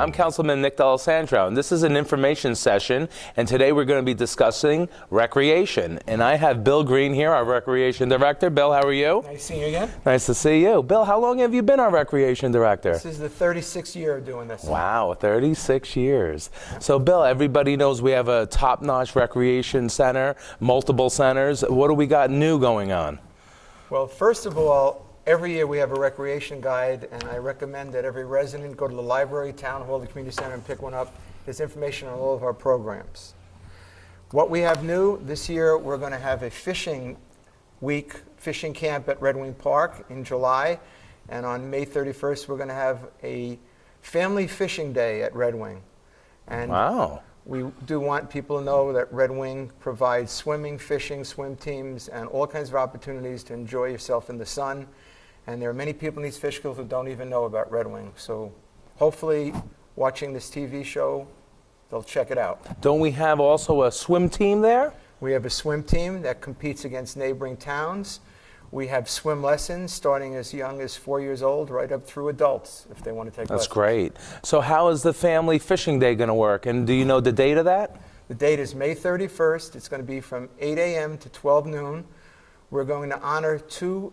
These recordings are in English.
I'm Councilman Nick D'Alessandro, and this is an information session, and today we're going to be discussing recreation. And I have Bill Green here, our Recreation Director. Bill, how are you? Nice seeing you again. Nice to see you. Bill, how long have you been our Recreation Director? This is the 36th year of doing this. Wow, 36 years. So, Bill, everybody knows we have a top-notch recreation center, multiple centers. What do we got new going on? Well, first of all, every year we have a recreation guide, and I recommend that every resident go to the library, town hall, the community center, and pick one up. There's information on all of our programs. What we have new this year, we're going to have a fishing week, fishing camp at Red Wing Park in July, and on May 31st, we're going to have a family fishing day at Red Wing. And wow. We do want people to know that Red Wing provides swimming, fishing, swim teams, and all kinds of opportunities to enjoy yourself in the sun. And there are many people in these Fishkill who don't even know about Red Wing. So hopefully, watching this TV show, they'll check it out. Don't we have also a swim team there? We have a swim team that competes against neighboring towns. We have swim lessons starting as young as 4 years old, right up through adults, if they want to take lessons. That's great. So how is the family fishing day going to work? And do you know the date of that? The date is May 31st. It's going to be from 8 a.m. to 12 noon. We're going to honor two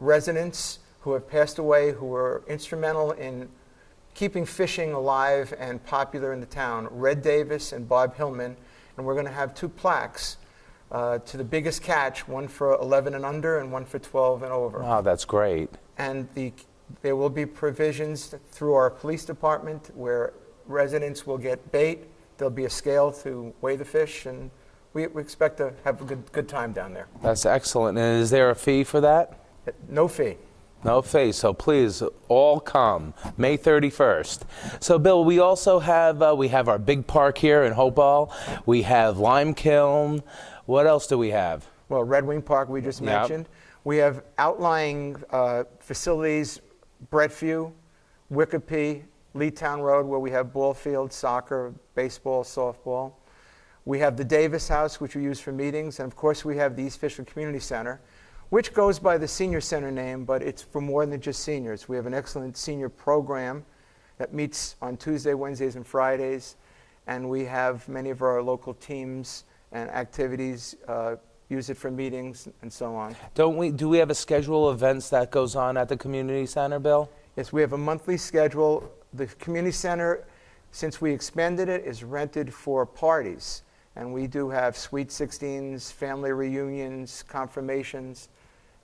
residents who have passed away who were instrumental in keeping fishing alive and popular in the town, Red Davis and Bob Hillman. And we're going to have two plaques to the biggest catch, one for 11 and under and one for 12 and over. Wow, that's great. And there will be provisions through our police department where residents will get bait. There'll be a scale to weigh the fish, and we expect to have a good time down there. That's excellent. And is there a fee for that? No fee. No fee, so please all come, May 31st. So Bill, we also have, our big park here in Hopewell. We have Lime Kiln. What else do we have? Well, Red Wing Park we just mentioned. We have outlying facilities, Breadview, Wickapee, Leetown Road, where we have ball fields, soccer, baseball, softball. We have the Davis House, which we use for meetings, and of course we have the East Fishkill Community Center, which goes by the Senior Center name, but it's for more than just seniors. We have an excellent senior program that meets on Tuesday, Wednesdays, and Fridays, and we have many of our local teams and activities use it for meetings and so on. Do we have a schedule of events that goes on at the community center, Bill? Yes, we have a monthly schedule. The community center, since we expanded it, is rented for parties. And we do have Sweet 16s, family reunions, confirmations,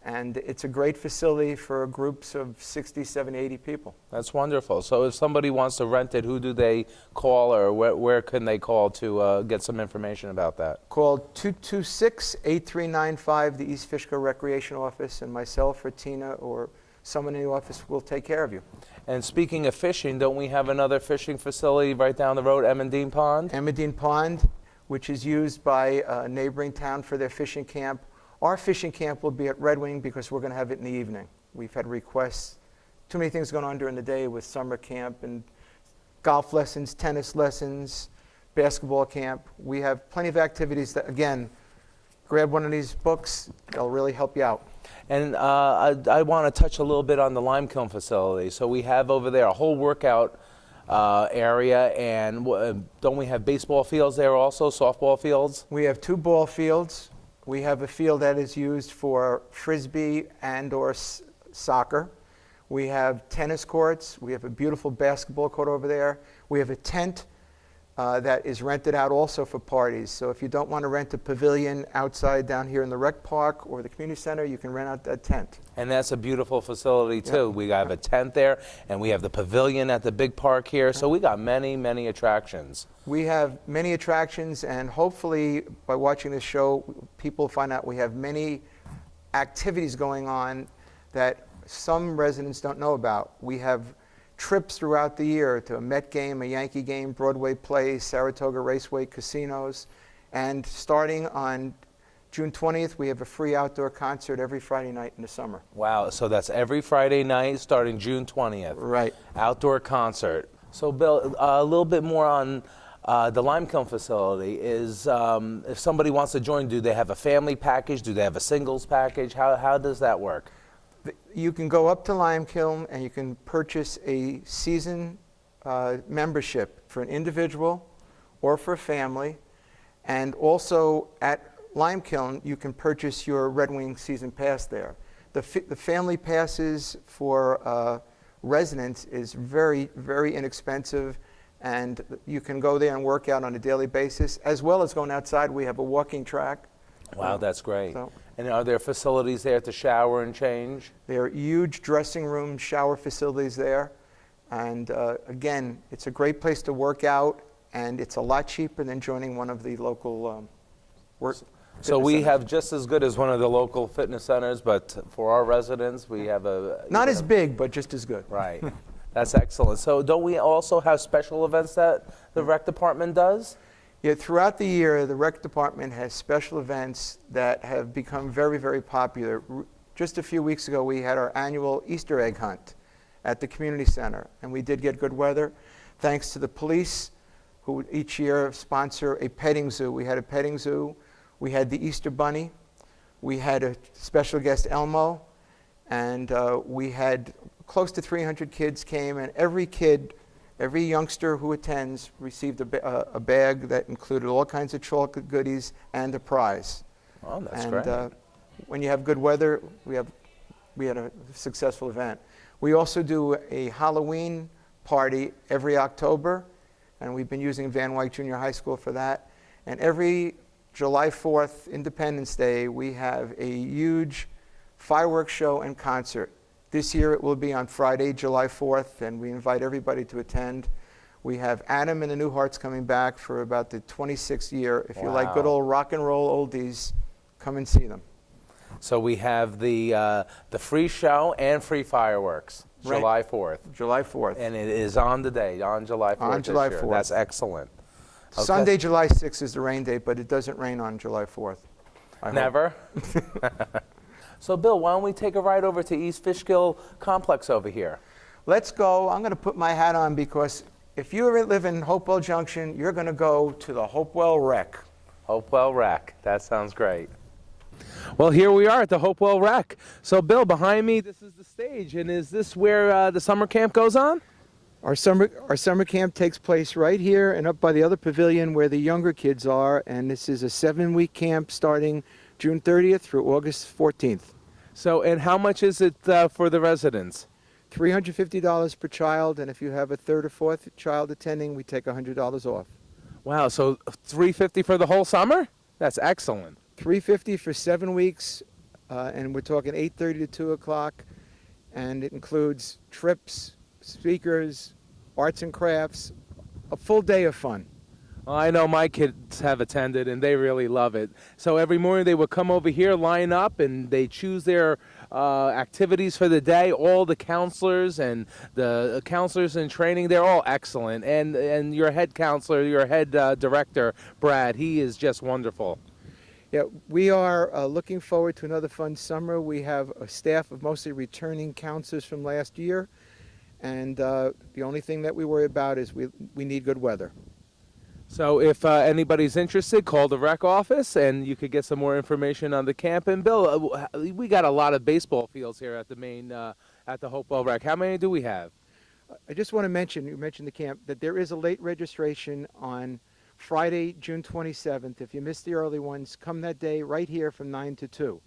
and it's a great facility for groups of 60, 70, 80 people. That's wonderful. So if somebody wants to rent it, who do they call, or where can they call to get some information about that? Call 226-8395, the East Fishkill Recreation Office, and myself or Tina or someone in the office will take care of you. And speaking of fishing, don't we have another fishing facility right down the road, Emmendine Pond? Emmendine Pond, which is used by a neighboring town for their fishing camp. Our fishing camp will be at Red Wing because we're going to have it in the evening. We've had requests, too many things going on during the day with summer camp and golf lessons, tennis lessons, basketball camp. We have plenty of activities that, again, grab one of these books, they'll really help you out. And I want to touch a little bit on the Lime Kiln facility. So we have over there a whole workout area, and don't we have baseball fields there also, softball fields? We have two ball fields. We have a field that is used for frisbee and or soccer. We have tennis courts. We have a beautiful basketball court over there. We have a tent that is rented out also for parties. So if you don't want to rent a pavilion outside down here in the rec park or the community center, you can rent out that tent. And that's a beautiful facility too. Yep. We have a tent there, and we have the pavilion at the big park here. So we got many, many attractions. We have many attractions, and hopefully by watching this show, people find out we have many activities going on that some residents don't know about. We have trips throughout the year to a Met game, a Yankee game, Broadway plays, Saratoga Raceway casinos, and starting on June 20th, we have a free outdoor concert every Friday night in the summer. Wow, so that's every Friday night starting June 20th. Right. Outdoor concert. So Bill, a little bit more on the Lime Kiln facility is if somebody wants to join, do they have a family package? Do they have a singles package? How does that work? You can go up to Lime Kiln and you can purchase a season membership for an individual or for a family. And also at Limekiln, you can purchase your Red Wing season pass there. The family passes for residents is very, very inexpensive, and you can go there and work out on a daily basis, as well as going outside. We have a walking track. Wow, that's great. So, and are there facilities there to shower and change? there are huge dressing room, shower facilities there. And again, it's a great place to work out, and it's a lot cheaper than joining one of the local work. So we fitness have centers. just as good as one of the local fitness centers, but for our residents, we have a... Not as big, but just as good. Right. That's excellent. So don't we also have special events that the rec department does? Yeah, throughout the year, the rec department has special events that have become very, very popular. Just a few weeks ago, we had our annual Easter egg hunt at the community center, and we did get good weather. Thanks to the police, who each year sponsor a petting zoo. We had a petting zoo. We had the Easter Bunny. We had a special guest, Elmo. And we had close to 300 kids came, and every kid, every youngster who attends received a bag that included all kinds of chocolate goodies and a prize. Oh, that's And great. when you have good weather, we had a successful event. We also do a Halloween party every October, and we've been using Van Wyck Junior High School for that. And every July 4th, Independence Day, we have a huge fireworks show and concert. This year it will be on Friday, July 4th, and we invite everybody to attend. We have Adam and the Newharts coming back for about the 26th year. If you like good Wow. old rock and roll oldies, come and see them. So we have the free show and free fireworks, Right. July 4th. July 4th. And it is on the day, on July 4th On this July year. 4th. That's excellent. Okay. Sunday, July 6th is the rain date, but it doesn't rain on July 4th. I hope. Never? So Bill, why don't we take a ride over to East Fishkill Complex over here? Let's go. I'm going to put my hat on because if you live in Hopewell Junction, you're going to go to the Hopewell Rec. Hopewell Rec. That sounds great. Well, here we are at the Hopewell Rec. So Bill, behind me, this is the stage. And is this where the summer camp goes on? Our summer camp takes place right here and up by the other pavilion where the younger kids are, and this is a 7-week camp starting June 30th through August 14th. So, and how much is it for the residents? $350 per child, and if you have a third or fourth child attending, we take $100 off. Wow, so $350 for the whole summer? That's excellent. $350 for 7 weeks, and we're talking 8:30 to 2 o'clock, and it includes trips, speakers, arts and crafts, a full day of fun. Well, I know my kids have attended, and they really love it. So every morning they would come over here, line up, and they choose their activities for the day. All the counselors and the counselors in training, they're all excellent. And your head counselor, your head director, Brad, he is just wonderful. Yeah, we are looking forward to another fun summer. We have a staff of mostly returning counselors from last year, and the only thing that we worry about is we need good weather. So if anybody's interested, call the rec office, and you could get some more information on the camp. And Bill, we got a lot of baseball fields here at the main, at the Hopewell Rec. How many do we have? I just want to mention, you mentioned the camp, that there is a late registration on Friday, June 27th. If you missed the early ones, come that day right here from 9 to 2.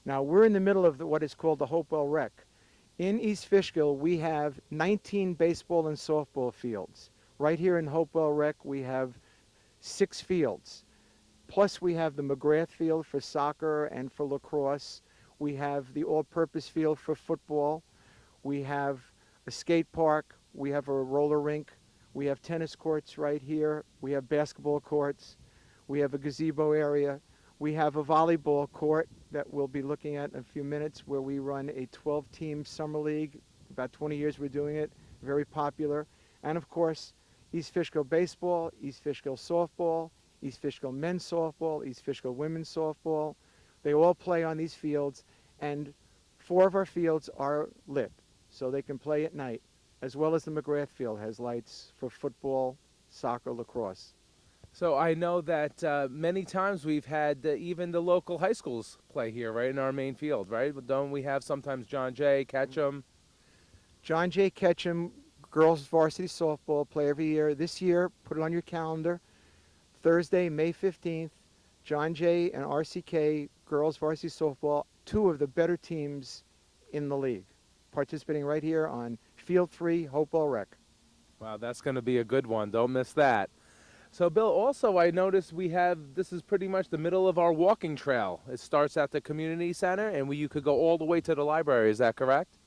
Now, we're in the middle of what is called the Hopewell Rec. In East Fishkill, we have 19 baseball and softball fields. Right here in Hopewell Rec, we have 6 fields. Plus, we have the McGrath Field for soccer and for lacrosse. We have the all-purpose field for football. We have a skate park. We have a roller rink. We have tennis courts right here. We have basketball courts. We have a gazebo area. We have a volleyball court that we'll be looking at in a few minutes, where we run a 12-team summer league. About 20 years we're doing it. Very popular. And of course, East Fishkill baseball, East Fishkill softball, East Fishkill men's softball, East Fishkill women's softball. They all play on these fields, and 4 of our fields are lit, so they can play at night, as well as the McGrath Field has lights for football, soccer, lacrosse. So I know that many times we've had even the local high schools play here, right, in our main field, right? Don't we have sometimes John Jay, Ketchum? John Jay Ketchum girls varsity softball play every year. This year, put it on your calendar, Thursday, May 15th, John Jay and RCK girls varsity softball, two of the better teams in the league, participating right here on Field 3, Hopewell Rec. Wow, that's going to be a good one. Don't miss that. So, Bill, also I noticed this is pretty much the middle of our walking trail. It starts at the community center, and you could go all the way to the library. Is that correct?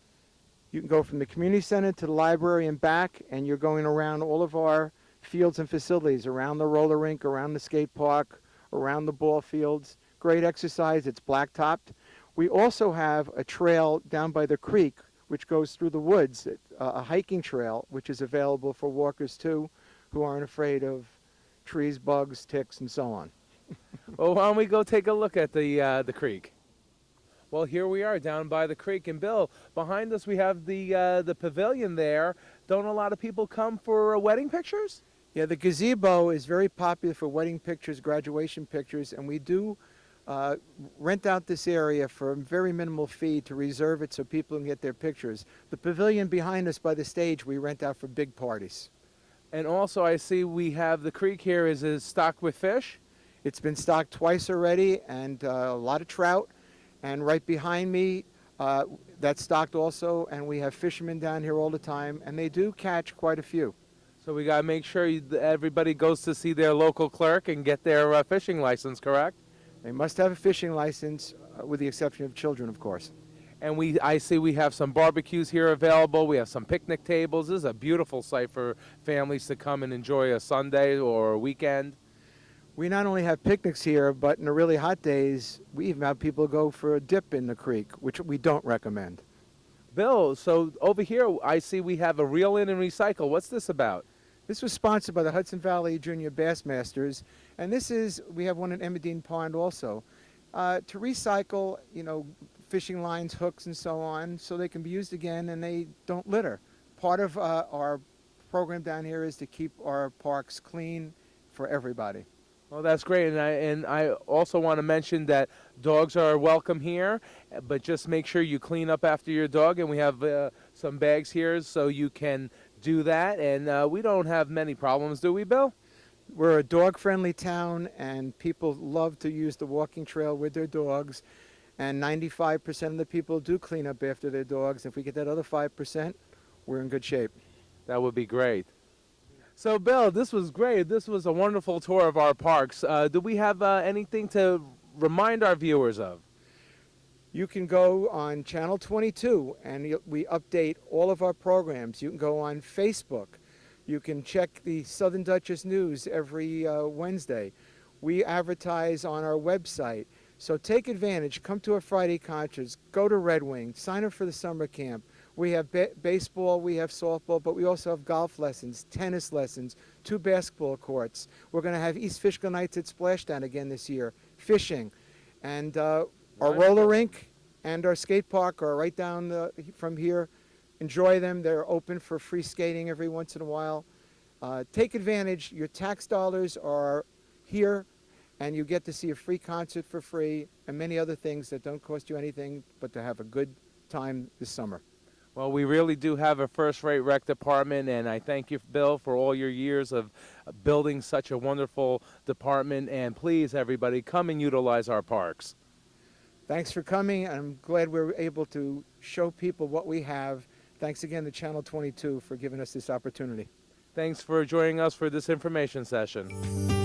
You can go from the community center to the library and back, and you're going around all of our fields and facilities, around the roller rink, around the skate park, around the ball fields. Great exercise. It's blacktopped. We also have a trail down by the creek, which goes through the woods, a hiking trail, which is available for walkers too, who aren't afraid of trees, bugs, ticks, and so on. Well, why don't we go take a look at the creek? Well, here we are down by the creek, and Bill, behind us we have the pavilion there. Don't a lot of people come for wedding pictures? Yeah, the gazebo is very popular for wedding pictures, graduation pictures, and we do rent out this area for a very minimal fee to reserve it so people can get their pictures. The pavilion behind us by the stage we rent out for big parties. And also I see we have the creek here is stocked with fish. It's been stocked twice already, and a lot of trout. And right behind me, that's stocked also, and we have fishermen down here all the time, and they do catch quite a few. So we got to make sure everybody goes to see their local clerk and get their fishing license, correct? They must have a fishing license, with the exception of children, of course. And I see we have some barbecues here available. We have some picnic tables. This is a beautiful site for families to come and enjoy a Sunday or a weekend. We not only have picnics here, but in the really hot days, we even have people go for a dip in the creek, which we don't recommend. Bill, so over here I see we have a Reel In and Recycle. What's this about? This was sponsored by the Hudson Valley Junior Bassmasters, and we have one in Emmerdine Pond also, to recycle, fishing lines, hooks, and so on, so they can be used again and they don't litter. Part of our program down here is to keep our parks clean for everybody. Well, that's great, and I also want to mention that dogs are welcome here, but just make sure you clean up after your dog, and we have some bags here so you can do that, and we don't have many problems, do we, Bill? We're a dog-friendly town, and people love to use the walking trail with their dogs, and 95% of the people do clean up after their dogs. If we get that other 5%, we're in good shape. That would be great. So, Bill, this was great. This was a wonderful tour of our parks. Do we have anything to remind our viewers of? You can go on Channel 22, and we update all of our programs. You can go on Facebook. You can check the Southern Dutchess News every Wednesday. We advertise on our website. So take advantage. Come to our Friday concerts. Go to Red Wing. Sign up for the summer camp. We have baseball, we have softball, but we also have golf lessons, tennis lessons, 2 basketball courts. We're going to have East Fishkill Nights at Splashdown again this year, fishing. And our roller rink and our skate park are right down from here. Enjoy them. They're open for free skating every once in a while. Take advantage. Your tax dollars are here, and you get to see a free concert for free and many other things that don't cost you anything but to have a good time this summer. Well, we really do have a first-rate rec department, and I thank you, Bill, for all your years of building such a wonderful department. And please, everybody, come and utilize our parks. Thanks for coming. I'm glad we're able to show people what we have. Thanks again to Channel 22 for giving us this opportunity. Thanks for joining us for this information session.